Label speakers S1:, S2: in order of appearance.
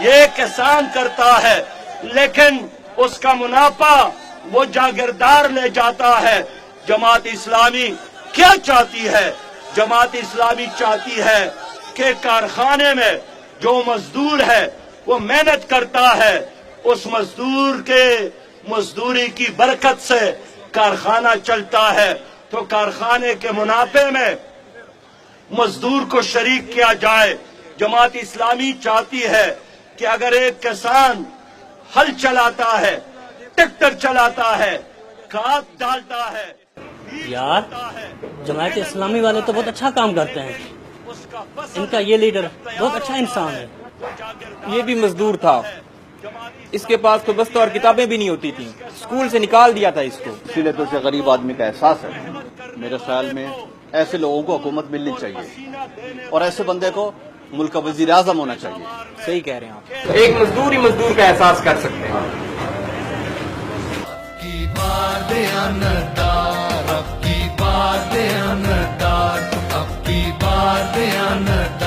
S1: یہ کسان کرتا ہے، لیکن اس کا منافع وہ جاگیردار لے جاتا ہے۔ جماعت اسلامی کیا چاہتی ہے؟ جماعت اسلامی چاہتی ہے کہ کارخانے میں جو مزدور ہے وہ محنت کرتا ہے، اس مزدور کے مزدوری کی برکت سے کارخانہ چلتا ہے، تو کارخانے کے منافع میں مزدور کو شریک کیا جائے۔ جماعت اسلامی چاہتی ہے کہ اگر ایک کسان ہل چلاتا ہے، ٹریکٹر چلاتا ہے، کھاد ڈالتا ہے،
S2: یار جماعت اسلامی والے تو بہت اچھا کام کرتے ہیں، ان کا یہ لیڈر بہت اچھا انسان ہے۔
S3: یہ بھی مزدور تھا، اس کے پاس تو بستہ اور کتابیں بھی نہیں ہوتی تھیں، اسکول سے نکال دیا تھا اس کو۔
S4: اسی لیے تو اسے غریب آدمی کا احساس ہے۔ میرے خیال میں ایسے لوگوں کو حکومت ملنی چاہیے اور ایسے بندے کو ملک کا وزیر اعظم ہونا چاہیے۔
S3: صحیح کہہ رہے ہیں آپ، ایک مزدور ہی مزدور کا احساس کر سکتے ہیں۔
S5: کی بات دیانتدار، اب کی بات دیانتدار، اب کی بات دیانتدار۔